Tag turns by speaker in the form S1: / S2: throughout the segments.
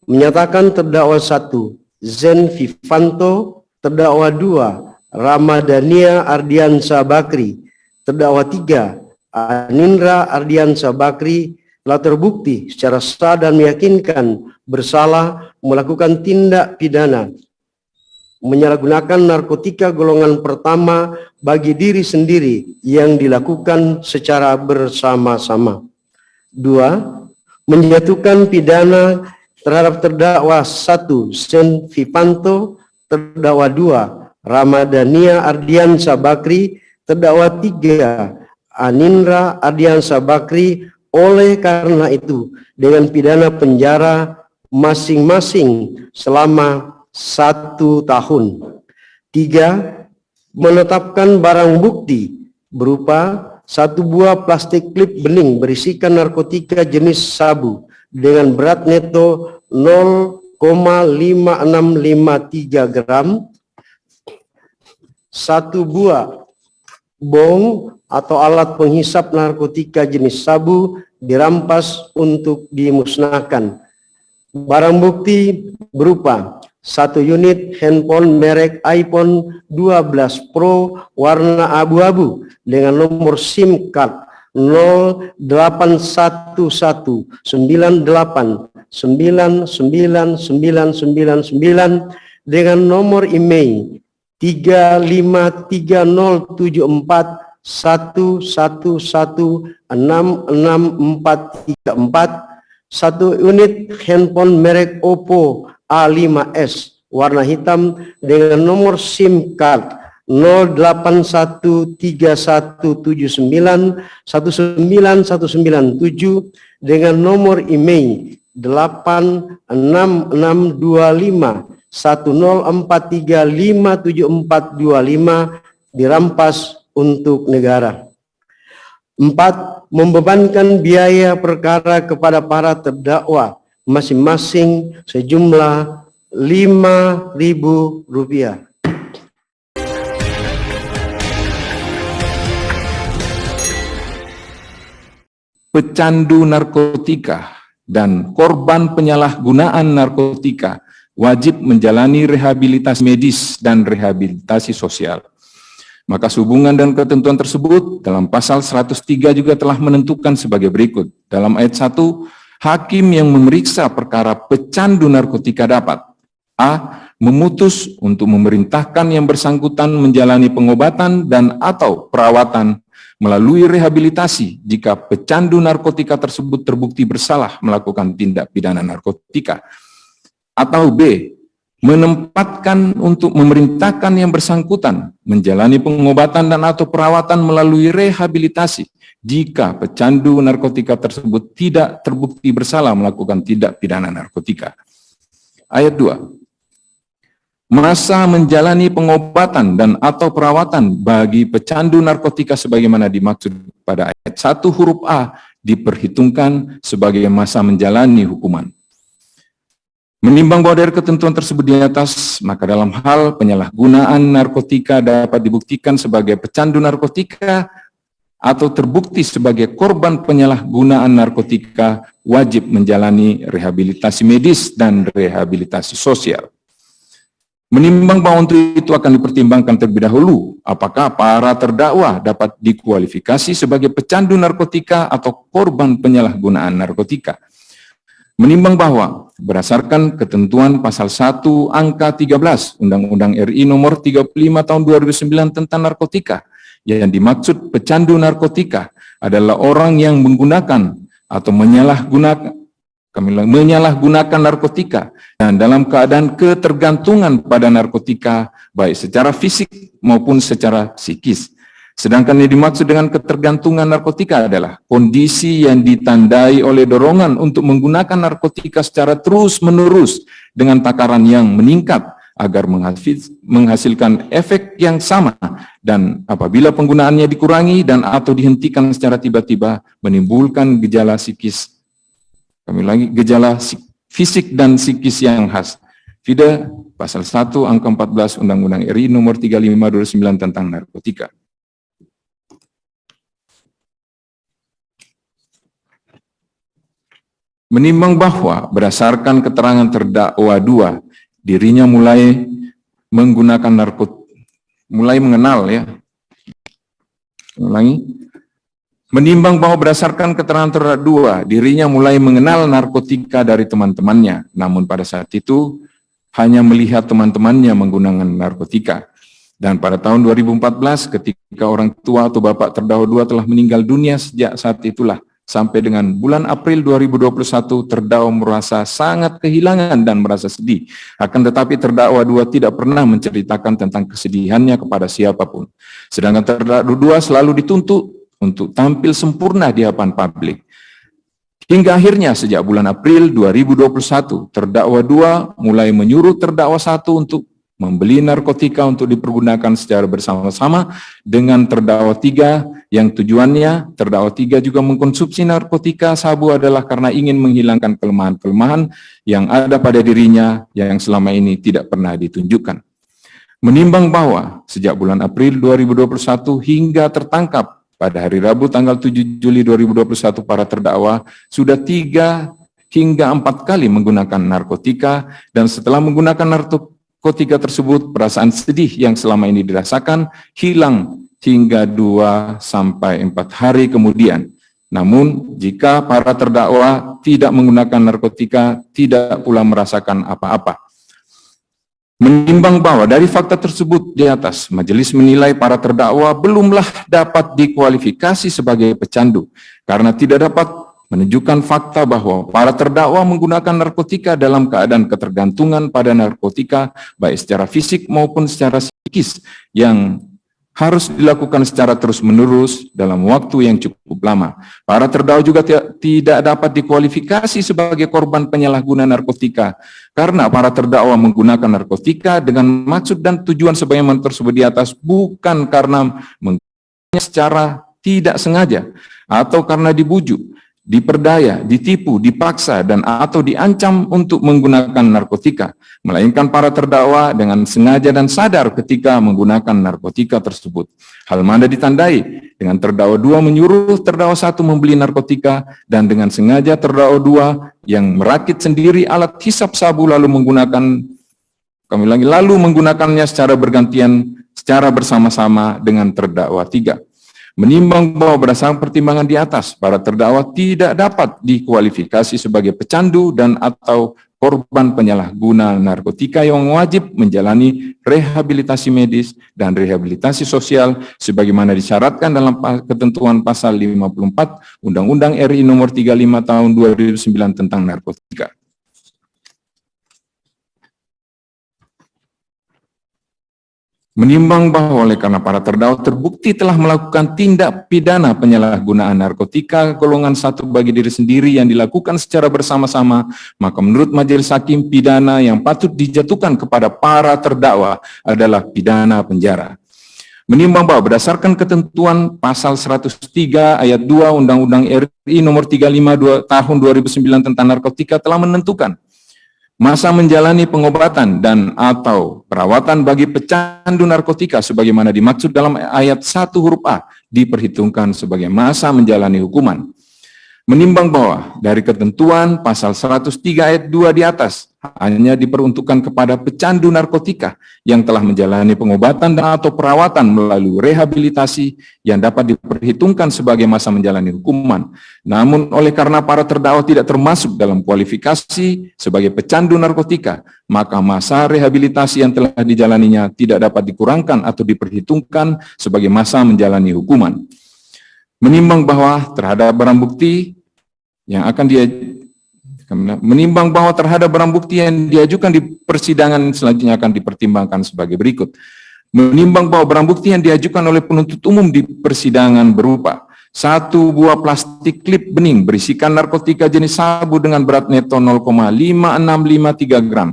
S1: menyatakan terdakwa 1 Zen Vivanto, terdakwa 2 Ramadhania Ardiansa Bakri, terdakwa 3 Anindra Ardiansa Bakri telah terbukti secara sah dan meyakinkan bersalah melakukan tindak pidana menyalahgunakan narkotika golongan pertama bagi diri sendiri yang dilakukan secara bersama-sama. 2. Menjatuhkan pidana terhadap terdakwa 1 Zen Vivanto, terdakwa 2 Ramadhania Ardiansa Bakri, terdakwa 3 Anindra Ardiansa Bakri. Oleh karena itu, dengan pidana penjara masing-masing selama 1 tahun. 3. Menetapkan barang bukti berupa 1 buah plastik klip bening berisikan narkotika jenis sabu dengan berat neto 0,5653 gram, 1 buah bong atau alat penghisap narkotika jenis sabu dirampas untuk dimusnahkan. Barang bukti berupa 1 unit handphone merek iPhone 12 Pro warna abu-abu dengan nomor SIM card 081198999999 dengan nomor email 35303116644, 1 unit handphone merek Oppo A5s warna hitam dengan nomor SIM card 081317919197 dengan nomor email 8662510435745 dirampas untuk negara. 4. Membebankan biaya perkara kepada para terdakwa masing-masing sejumlah Rp5.000.
S2: Pecandu narkotika dan korban penyalahgunaan narkotika wajib menjalani rehabilitasi medis dan rehabilitasi sosial. Maka sehubungan dan ketentuan tersebut dalam pasal 103 juga telah menentukan sebagai berikut. Dalam ayat 1, hakim yang memeriksa perkara pecandu narkotika dapat a. Memutus untuk memerintahkan yang bersangkutan menjalani pengobatan dan atau perawatan melalui rehabilitasi jika pecandu narkotika tersebut terbukti bersalah melakukan tindak pidana narkotika. Atau b. Menempatkan untuk memerintahkan yang bersangkutan menjalani pengobatan dan atau perawatan melalui rehabilitasi jika pecandu narkotika tersebut tidak terbukti bersalah melakukan tindak pidana narkotika. Ayat 2. Masa menjalani pengobatan dan atau perawatan bagi pecandu narkotika sebagaimana dimaksud pada ayat 1 huruf A diperhitungkan sebagai masa menjalani hukuman. Menimbang bahwa dari ketentuan tersebut di atas, maka dalam hal penyalahgunaan narkotika dapat dibuktikan sebagai pecandu narkotika atau terbukti sebagai korban penyalahgunaan narkotika wajib menjalani rehabilitasi medis dan rehabilitasi sosial. Menimbang bahwa untuk itu akan dipertimbangkan terlebih dahulu apakah para terdakwa dapat dikualifikasi sebagai pecandu narkotika atau korban penyalahgunaan narkotika. Menimbang bahwa berdasarkan ketentuan pasal 1 angka 13 Undang-Undang RI nomor 35 tahun 2009 tentang narkotika, yang dimaksud pecandu narkotika adalah orang yang menggunakan atau menyalahgunakan narkotika dan dalam keadaan ketergantungan pada narkotika baik secara fisik maupun secara psikis. Sedangkan yang dimaksud dengan ketergantungan narkotika adalah kondisi yang ditandai oleh dorongan untuk menggunakan narkotika secara terus-menerus dengan takaran yang meningkat agar menghasilkan efek yang sama, dan apabila penggunaannya dikurangi dan atau dihentikan secara tiba-tiba menimbulkan gejala psikis, gejala fisik dan psikis yang khas. FIDE pasal 1 angka 14 Undang-Undang RI nomor 35/2009 tentang narkotika. Menimbang bahwa berdasarkan keterangan terdakwa 2, dirinya mulai menggunakan Menimbang bahwa berdasarkan keterangan terdakwa 2, dirinya mulai mengenal narkotika dari teman-temannya, namun pada saat itu hanya melihat teman-temannya menggunakan narkotika. Dan pada tahun 2014, ketika orang tua atau bapak terdakwa 2 telah meninggal dunia, sejak saat itulah sampai dengan bulan April 2021, terdakwa merasa sangat kehilangan dan merasa sedih. Akan tetapi terdakwa 2 tidak pernah menceritakan tentang kesedihannya kepada siapapun. Sedangkan terdakwa 2 selalu dituntut untuk tampil sempurna di hadapan publik. Hingga akhirnya sejak bulan April 2021, terdakwa 2 mulai menyuruh terdakwa 1 untuk membeli narkotika untuk dipergunakan secara bersama-sama dengan terdakwa 3, yang tujuannya terdakwa 3 juga mengkonsumsi narkotika sabu adalah karena ingin menghilangkan kelemahan-kelemahan yang ada pada dirinya yang selama ini tidak pernah ditunjukkan. Menimbang bahwa sejak bulan April 2021 hingga tertangkap pada hari Rabu tanggal 7 Juli 2021, para terdakwa sudah 3 hingga 4 kali menggunakan narkotika, dan setelah menggunakan narkotika tersebut, perasaan sedih yang selama ini dirasakan hilang hingga 2 sampai 4 hari kemudian. Namun, jika para terdakwa tidak menggunakan narkotika, tidak pula merasakan apa-apa. Menimbang bahwa dari fakta tersebut di atas, majelis menilai para terdakwa belumlah dapat dikualifikasi sebagai pecandu, karena tidak dapat menunjukkan fakta bahwa para terdakwa menggunakan narkotika dalam keadaan ketergantungan pada narkotika, baik secara fisik maupun secara psikis, yang harus dilakukan secara terus-menerus dalam waktu yang cukup lama. Para terdakwa juga tidak dapat dikualifikasi sebagai korban penyalahgunaan narkotika, karena para terdakwa menggunakan narkotika dengan maksud dan tujuan sebagaimana tersebut di atas, bukan karena menggunakannya secara tidak sengaja, atau karena dibujuk, diperdaya, ditipu, dipaksa, dan atau diancam untuk menggunakan narkotika, melainkan para terdakwa dengan sengaja dan sadar ketika menggunakan narkotika tersebut. Hal mana ditandai dengan terdakwa 2 menyuruh terdakwa 1 membeli narkotika, dan dengan sengaja terdakwa 2 yang merakit sendiri alat hisap sabu lalu menggunakannya secara bergantian, secara bersama-sama dengan terdakwa 3. Menimbang bahwa berdasarkan pertimbangan di atas, para terdakwa tidak dapat dikualifikasi sebagai pecandu dan atau korban penyalahguna narkotika yang wajib menjalani rehabilitasi medis dan rehabilitasi sosial sebagaimana disyaratkan dalam ketentuan pasal 54 Undang-Undang RI nomor 35 tahun 2009 tentang narkotika. Menimbang bahwa oleh karena para terdakwa terbukti telah melakukan tindak pidana penyalahgunaan narkotika golongan 1 bagi diri sendiri yang dilakukan secara bersama-sama, maka menurut majelis hakim pidana yang patut dijatuhkan kepada para terdakwa adalah pidana penjara. Menimbang bahwa berdasarkan ketentuan pasal 103 ayat 2 Undang-Undang RI nomor 35 tahun 2009 tentang narkotika telah menentukan masa menjalani pengobatan dan atau perawatan bagi pecandu narkotika sebagaimana dimaksud dalam ayat 1 huruf A diperhitungkan sebagai masa menjalani hukuman. Menimbang bahwa dari ketentuan pasal 103 ayat 2 di atas hanya diperuntukkan kepada pecandu narkotika yang telah menjalani pengobatan dan atau perawatan melalui rehabilitasi yang dapat diperhitungkan sebagai masa menjalani hukuman. Namun oleh karena para terdakwa tidak termasuk dalam kualifikasi sebagai pecandu narkotika, maka masa rehabilitasi yang telah dijalaninya tidak dapat dikurangkan atau diperhitungkan sebagai masa menjalani hukuman. Menimbang bahwa terhadap barang bukti yang menimbang bahwa terhadap barang bukti yang diajukan di persidangan selanjutnya akan dipertimbangkan sebagai berikut. Menimbang bahwa barang bukti yang diajukan oleh penuntut umum di persidangan berupa 1 buah plastik klip bening berisikan narkotika jenis sabu dengan berat neto 0,5653 gram.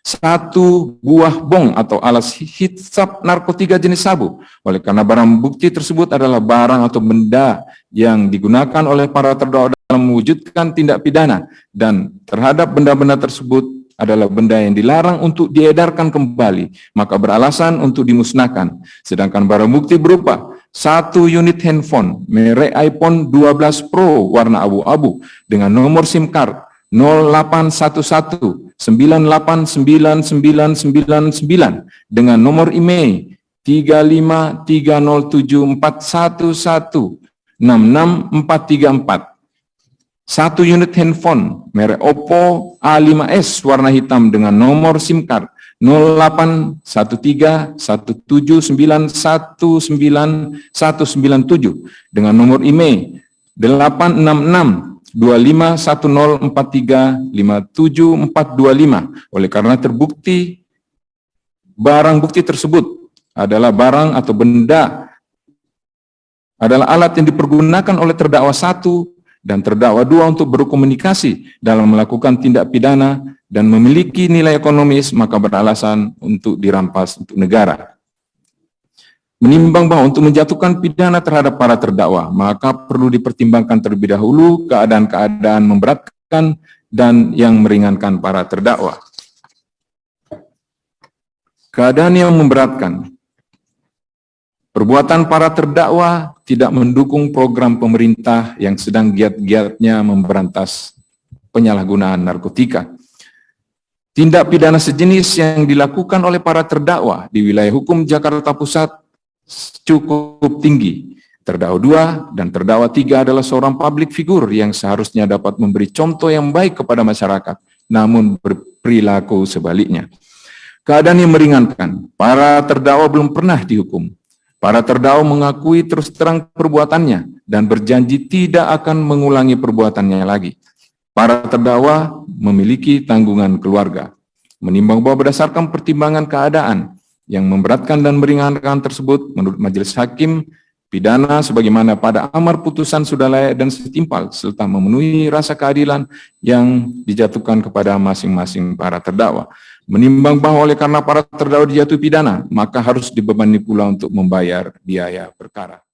S2: 1 buah bong atau alat hisap narkotika jenis sabu. Oleh karena barang bukti tersebut adalah barang atau benda yang digunakan oleh para terdakwa dalam mewujudkan tindak pidana, dan terhadap benda-benda tersebut adalah benda yang dilarang untuk diedarkan kembali, maka beralasan untuk dimusnahkan. Sedangkan barang bukti berupa 1 unit handphone merek iPhone 12 Pro warna abu-abu dengan nomor SIM card 0811 989999 dengan nomor email 3530741166434. 1 unit handphone merek Oppo A5s warna hitam dengan nomor SIM card 081319191997 dengan nomor email 8662510435745. Oleh karena terbukti barang bukti tersebut adalah barang atau benda adalah alat yang dipergunakan oleh terdakwa 1 dan terdakwa 2 untuk berkomunikasi dalam melakukan tindak pidana dan memiliki nilai ekonomis, maka beralasan untuk dirampas untuk negara. Menimbang bahwa untuk menjatuhkan pidana terhadap para terdakwa, maka perlu dipertimbangkan terlebih dahulu keadaan-keadaan memberatkan dan yang meringankan para terdakwa. Keadaan yang memberatkan. Perbuatan para terdakwa tidak mendukung program pemerintah yang sedang giat-giatnya memberantas penyalahgunaan narkotika. Tindak pidana sejenis yang dilakukan oleh para terdakwa di wilayah hukum Jakarta Pusat cukup tinggi. Terdakwa 2 dan terdakwa 3 adalah seorang public figure yang seharusnya dapat memberi contoh yang baik kepada masyarakat, namun berperilaku sebaliknya. Keadaan yang meringankan, para terdakwa belum pernah dihukum. Para terdakwa mengakui terus terang perbuatannya dan berjanji tidak akan mengulangi perbuatannya lagi. Para terdakwa memiliki tanggungan keluarga. Menimbang bahwa berdasarkan pertimbangan keadaan yang memberatkan dan meringankan tersebut, menurut majelis hakim, pidana sebagaimana pada amar putusan sudah layak dan setimpal serta memenuhi rasa keadilan yang dijatuhkan kepada masing-masing para terdakwa. Menimbang bahwa oleh karena para terdakwa dijatuhi pidana, maka harus dibebani pula untuk membayar biaya perkara.